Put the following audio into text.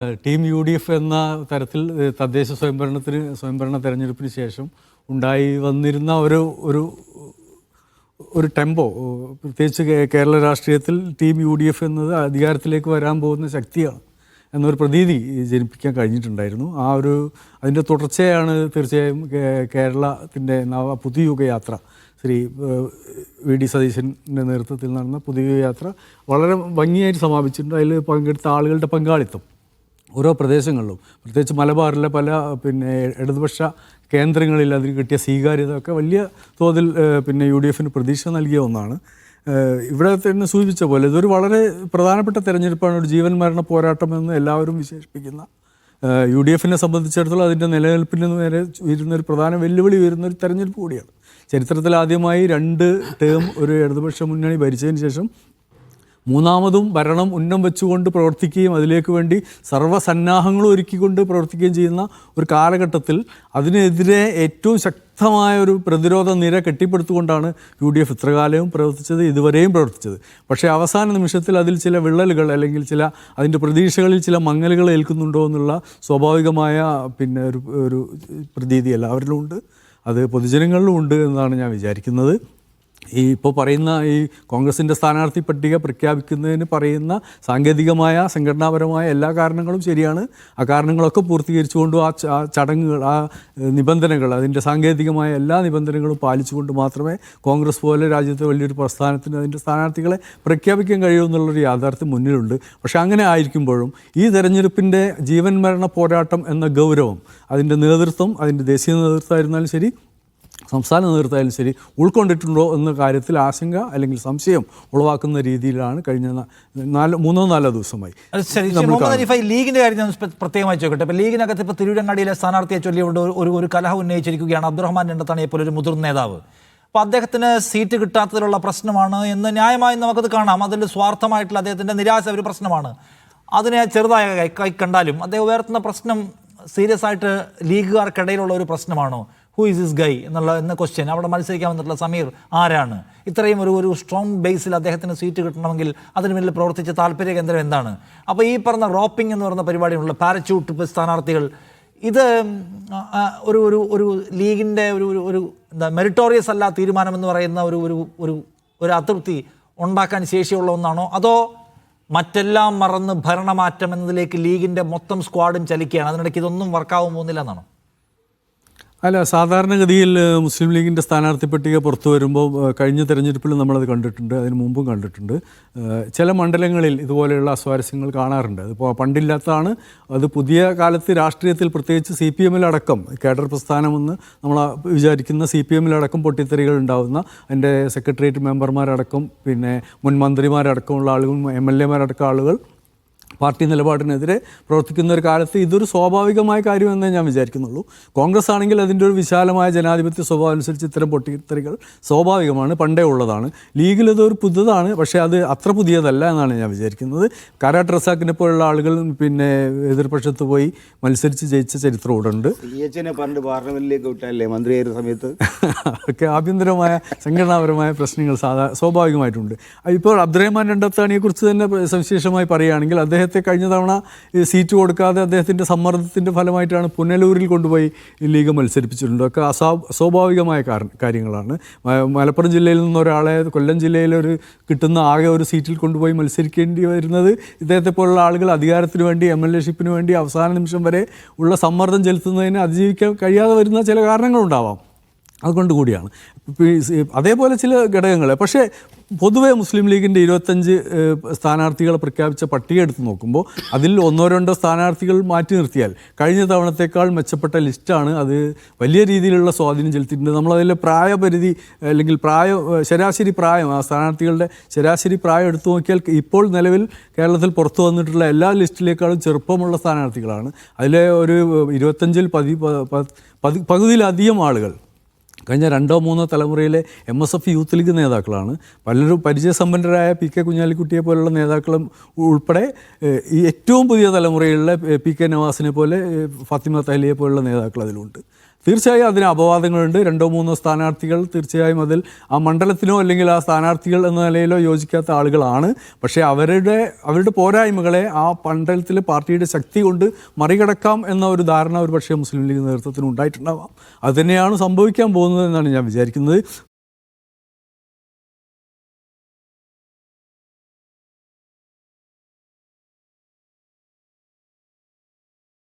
Team U D F എന്ന തരത്തിൽ തദ്ദേശ സ്വയംഭരണ തെരഞ്ഞെടുപ്പിന് ശേഷം ഉണ്ടായി വന്നിരുന്ന ഒരു ഒരു ടെമ്പോ, പ്രത്യേകിച്ച് കേരള രാഷ്ട്രീയത്തിൽ ടീം യു ഡി എഫ് എന്നത് അധികാരത്തിലേക്ക് വരാൻ പോകുന്ന ശക്തിയാണ് എന്നൊരു പ്രതീതി ജനിപ്പിക്കാൻ കഴിഞ്ഞിട്ടുണ്ടായിരുന്നു. അതിൻ്റെ തുടർച്ചയാണ് തീർച്ചയായും കേരളത്തിൻ്റെ പുതുയുഗയാത്ര. ശ്രീ വി ഡി സതീശൻ്റെ നേതൃത്വത്തിൽ നടന്ന പുതുയുഗയാത്ര വളരെ ഭംഗിയായിട്ട് സമാപിച്ചിട്ടുണ്ട്. അതിൽ പങ്കെടുത്ത ആളുകളുടെ പങ്കാളിത്തം ഓരോ പ്രദേശങ്ങളിലും, പ്രത്യേകിച്ച് മലബാറിലെ പല ഇടതുപക്ഷ കേന്ദ്രങ്ങളിൽ അതിന് കിട്ടിയ സ്വീകാര്യത ഒക്കെ വലിയ തോതിൽ യു ഡി എഫിന് പ്രതീക്ഷ നൽകിയ ഒന്നാണ്. ഇവിടെ തന്നെ സൂചിപ്പിച്ച പോലെ ഇതൊരു വളരെ പ്രധാനപ്പെട്ട തെരഞ്ഞെടുപ്പാണ്, ഒരു ജീവൻ മരണ പോരാട്ടം എന്ന് എല്ലാവരും വിശേഷിപ്പിക്കുന്ന യു ഡി എഫിനെ സംബന്ധിച്ചിടത്തോളം അതിൻ്റെ നിലനിൽപ്പിന് നേരെ വരുന്നൊരു പ്രധാന വെല്ലുവിളി വരുന്നൊരു തെരഞ്ഞെടുപ്പ് കൂടിയാണ്. ചരിത്രത്തിൽ ആദ്യമായി 2 ടേം ഒരു ഇടതുപക്ഷ മുന്നണി ഭരിച്ചതിന് ശേഷം മൂന്നാമതും ഭരണം ഉന്നം വെച്ചുകൊണ്ട് പ്രവർത്തിക്കുകയും അതിലേക്ക് വേണ്ടി സർവ്വസന്നാഹങ്ങളും ഒരുക്കിക്കൊണ്ട് പ്രവർത്തിക്കുകയും ചെയ്യുന്ന ഒരു കാലഘട്ടത്തിൽ അതിനെതിരെ ഏറ്റവും ശക്തമായ ഒരു പ്രതിരോധ നിര കെട്ടിപ്പടുത്തുകൊണ്ടാണ് യു ഡി എഫ് ഇത്രകാലവും പ്രവർത്തിച്ചത്, ഇതുവരെയും പ്രവർത്തിച്ചത്. പക്ഷേ അവസാന നിമിഷത്തിൽ അതിൽ ചില വിള്ളലുകൾ അല്ലെങ്കിൽ അതിൻ്റെ പ്രതീക്ഷകളിൽ ചില മങ്ങലുകൾ ഏൽക്കുന്നുണ്ടോ എന്നുള്ള സ്വാഭാവികമായ ഒരു പ്രതീതി എല്ലാവരിലും ഉണ്ട്, അത് പൊതുജനങ്ങളിലും ഉണ്ട് എന്നാണ് ഞാൻ വിചാരിക്കുന്നത്. ഇപ്പോൾ പറയുന്ന ഈ കോൺഗ്രസിൻ്റെ സ്ഥാനാർത്ഥി പട്ടിക പ്രഖ്യാപിക്കുന്നതിന് പറയുന്ന സാങ്കേതികമായ സംഘടനാപരമായ എല്ലാ കാരണങ്ങളും ശരിയാണ്. ആ കാരണങ്ങളൊക്കെ പൂർത്തീകരിച്ചുകൊണ്ടും ആ ചടങ്ങുകൾ, ആ നിബന്ധനകൾ, അതിൻ്റെ സാങ്കേതികമായ എല്ലാ നിബന്ധനകളും പാലിച്ചുകൊണ്ട് മാത്രമേ കോൺഗ്രസ് പോലെ രാജ്യത്തെ വലിയൊരു പ്രസ്ഥാനത്തിന് അതിൻ്റെ സ്ഥാനാർത്ഥികളെ പ്രഖ്യാപിക്കാൻ കഴിയുമെന്നുള്ളൊരു യാഥാർത്ഥ്യം മുന്നിലുണ്ട്. പക്ഷേ അങ്ങനെ ആയിരിക്കുമ്പോഴും ഈ തെരഞ്ഞെടുപ്പിൻ്റെ ജീവൻ മരണ പോരാട്ടം എന്ന ഗൗരവം അതിൻ്റെ നേതൃത്വം, അതിൻ്റെ ദേശീയ നേതൃത്വമായിരുന്നാലും ശരി സംസ്ഥാന നേതൃത്വമായാലും ശരി ഉൾക്കൊണ്ടിട്ടുണ്ടോ എന്ന കാര്യത്തിൽ ആശങ്ക അല്ലെങ്കിൽ സംശയം ഉളവാക്കുന്ന രീതിയിലാണ് കഴിഞ്ഞ 3-4 ദിവസമായി. ലീഗിൻ്റെ കാര്യം ഞാൻ പ്രത്യേകമായി ചോദിക്കട്ടെ. ഇപ്പോൾ ലീഗിനകത്ത് ഇപ്പോൾ തിരൂരങ്ങാടിയിലെ സ്ഥാനാർത്ഥിയെ ചൊല്ലിയുകൊണ്ട് ഒരു കലഹം ഉന്നയിച്ചിരിക്കുകയാണ് അബ്ദുറഹ്മാൻ രണ്ടത്താണിയെ പോലെ ഒരു മുതിർന്ന നേതാവ്. അപ്പോൾ അദ്ദേഹത്തിന് സീറ്റ് കിട്ടാത്തതിലുള്ള പ്രശ്നമാണ് എന്ന് ന്യായമായും നമുക്കത് കാണാം. അതിൽ സ്വാർത്ഥമായിട്ടുള്ള അദ്ദേഹത്തിൻ്റെ നിരാശ ഒരു പ്രശ്നമാണ്. അതിനെ ചെറുതായ കണ്ടാലും അദ്ദേഹം ഉയർത്തുന്ന പ്രശ്നം സീരിയസ് ആയിട്ട് ലീഗുകാർക്കിടയിലുള്ള ഒരു പ്രശ്നമാണോ? ഹൂ ഈസ് ദിസ് ഗൈ എന്ന ക്വസ്റ്റ്യൻ. അവിടെ മത്സരിക്കാൻ വന്നിട്ടുള്ള സമീർ ആരാണ്? ഇത്രയും ഒരു സ്ട്രോങ് ബേസിൽ അദ്ദേഹത്തിന് സീറ്റ് കിട്ടണമെങ്കിൽ അതിന് മുന്നിൽ പ്രവർത്തിച്ച താല്പര്യ കേന്ദ്രം എന്താണ്? അപ്പോൾ ഈ പറഞ്ഞ റോപ്പിംഗ് എന്ന് പറയുന്ന പരിപാടിയുള്ള പാരച്യൂട്ട് സ്ഥാനാർത്ഥികൾ, ഇത് ഒരു ലീഗിൻ്റെ ഒരു മെറിറ്റോറിയസ് അല്ല തീരുമാനം എന്ന് പറയുന്ന ഒരു അതൃപ്തി ഉണ്ടാക്കാൻ ശേഷിയുള്ള ഒന്നാണോ? അതോ മറ്റെല്ലാം മറന്ന് ഭരണമാറ്റം എന്നതിലേക്ക് ലീഗിൻ്റെ മൊത്തം സ്ക്വാഡും ചലിക്കുകയാണ്, അതിനിടയ്ക്ക് ഇതൊന്നും വർക്കാവാൻ പോകുന്നില്ല എന്നാണോ? അല്ല, സാധാരണഗതിയിൽ മുസ്ലിം ലീഗിൻ്റെ സ്ഥാനാർത്ഥി പട്ടിക പുറത്തു വരുമ്പോൾ കഴിഞ്ഞ തെരഞ്ഞെടുപ്പിൽ നമ്മളത് കണ്ടിട്ടുണ്ട്, അതിന് മുമ്പും കണ്ടിട്ടുണ്ട്. ചില മണ്ഡലങ്ങളിൽ ഇതുപോലെയുള്ള അസ്വാരസ്യങ്ങൾ കാണാറുണ്ട്. അതിപ്പോൾ പണ്ടില്ലാത്തതാണ്. അത് പുതിയ കാലത്ത് രാഷ്ട്രീയത്തിൽ പ്രത്യേകിച്ച് CPM-ലടക്കം കേഡർ പ്രസ്ഥാനമെന്ന് നമ്മൾ വിചാരിക്കുന്ന CPM-ലടക്കം പൊട്ടിത്തെറികൾ ഉണ്ടാകുന്ന, അതിൻ്റെ സെക്രട്ടേറിയറ്റ് മെമ്പർമാരടക്കം മുൻ മന്ത്രിമാരടക്കമുള്ള ആളുകൾ, MLA-മാരടക്കം ആളുകൾ പാർട്ടി നിലപാടിനെതിരെ പ്രവർത്തിക്കുന്ന ഒരു കാലത്ത് ഇതൊരു സ്വാഭാവികമായ കാര്യമെന്നേ ഞാൻ വിചാരിക്കുന്നുള്ളൂ. കോൺഗ്രസ് ആണെങ്കിൽ അതിൻ്റെ ഒരു വിശാലമായ ജനാധിപത്യ സ്വഭാവം അനുസരിച്ച് ഇത്തരം പൊട്ടിത്തെറികൾ സ്വാഭാവികമാണ്, പണ്ടേ ഉള്ളതാണ്. ലീഗിൽ ഇതൊരു പുതുതാണ്, പക്ഷേ അത് അത്ര പുതിയതല്ല എന്നാണ് ഞാൻ വിചാരിക്കുന്നത്. കാരാട്ട് റസാക്കിനെ പോലുള്ള ആളുകൾ എതിർപക്ഷത്ത് പോയി മത്സരിച്ച് ജയിച്ച ചരിത്രം ഇവിടെ ഉണ്ട്. പണ്ട് പാർലമെന്റിലേക്ക് വിട്ടല്ലേ മന്ത്രിയായിരുന്ന സമയത്ത് ഒക്കെ ആഭ്യന്തരമായ സംഘടനാപരമായ പ്രശ്നങ്ങൾ സ്വാഭാവികമായിട്ടുണ്ട്. ഇപ്പോൾ അബ്ദുറഹ്മാൻ രണ്ടത്താണിയെക്കുറിച്ച് തന്നെ സവിശേഷമായി പറയുകയാണെങ്കിൽ അദ്ദേഹത്തെ കഴിഞ്ഞ തവണ സീറ്റ് കൊടുക്കാതെ അദ്ദേഹത്തിൻ്റെ സമ്മർദ്ദത്തിൻ്റെ ഫലമായിട്ടാണ് പുനലൂരിൽ കൊണ്ടുപോയി ലീഗ് മത്സരിപ്പിച്ചിട്ടുണ്ട്. ഒക്കെ അസ്വാഭാവികമായ കാര്യങ്ങളാണ്. മലപ്പുറം ജില്ലയിൽ നിന്ന് ഒരാളെ കൊല്ലം ജില്ലയിലൊരു കിട്ടുന്ന ആകെ ഒരു സീറ്റിൽ കൊണ്ടുപോയി മത്സരിക്കേണ്ടി വരുന്നത് ഇദ്ദേഹത്തെ പോലുള്ള ആളുകൾ അധികാരത്തിന് വേണ്ടി, MLA-ഷിപ്പിന് വേണ്ടി അവസാന നിമിഷം വരെ ഉള്ള സമ്മർദ്ദം ചെലുത്തുന്നതിന് അതിജീവിക്കാൻ കഴിയാതെ വരുന്ന ചില കാരണങ്ങളുണ്ടാവാം, അതുകൊണ്ട് കൂടിയാണ്. അതേപോലെ ചില ഘടകങ്ങൾ. പക്ഷേ പൊതുവെ മുസ്ലിം ലീഗിൻ്റെ 25 സ്ഥാനാർത്ഥികളെ പ്രഖ്യാപിച്ച പട്ടിക എടുത്ത് നോക്കുമ്പോൾ അതിൽ 1-2 സ്ഥാനാർത്ഥികൾ മാറ്റി നിർത്തിയാൽ കഴിഞ്ഞ തവണത്തേക്കാൾ മെച്ചപ്പെട്ട ലിസ്റ്റാണ്. അത് വലിയ രീതിയിലുള്ള സ്വാധീനം ചെലുത്തിയിട്ടുണ്ട്. നമ്മളതിലെ പ്രായപരിധി അല്ലെങ്കിൽ ശരാശരി പ്രായം, ആ സ്ഥാനാർത്ഥികളുടെ ശരാശരി പ്രായം എടുത്തു നോക്കിയാൽ ഇപ്പോൾ നിലവിൽ കേരളത്തിൽ പുറത്തു വന്നിട്ടുള്ള എല്ലാ ലിസ്റ്റിലേക്കാളും ചെറുപ്പമുള്ള സ്ഥാനാർത്ഥികളാണ്. അതിലെ ഒരു 25-ൽ പകുതിയിലധികം ആളുകൾ കഴിഞ്ഞ 2-3 തലമുറയിലെ MSF യൂത്ത് ലീഗ് നേതാക്കളാണ്. പലരും പരിചയസമ്പന്നരായ PK കുഞ്ഞാലിക്കുട്ടിയെ പോലുള്ള നേതാക്കളും ഉൾപ്പെടെ ഈ ഏറ്റവും പുതിയ തലമുറയിലുള്ള PK നവാസിനെ പോലെ, ഫാത്തിമ തഹ്ലിയെ പോലുള്ള നേതാക്കൾ അതിലുണ്ട്. തീർച്ചയായും അതിന് അപവാദങ്ങളുണ്ട്. 2-3 സ്ഥാനാർത്ഥികൾ തീർച്ചയായും അതിൽ ആ മണ്ഡലത്തിനോ അല്ലെങ്കിൽ ആ സ്ഥാനാർത്ഥികൾ എന്ന നിലയിലോ യോജിക്കാത്ത ആളുകളാണ്. പക്ഷേ അവരുടെ പോരായ്മകളെ ആ മണ്ഡലത്തിൽ പാർട്ടിയുടെ ശക്തി കൊണ്ട് മറികടക്കാം എന്ന ഒരു ധാരണ ഒരു പക്ഷേ മുസ്ലിം ലീഗ് നേതൃത്വത്തിന് ഉണ്ടായിട്ടുണ്ടാവാം. അതുതന്നെയാണ് സംഭവിക്കാൻ പോകുന്നത് എന്നാണ് ഞാൻ വിചാരിക്കുന്നത്.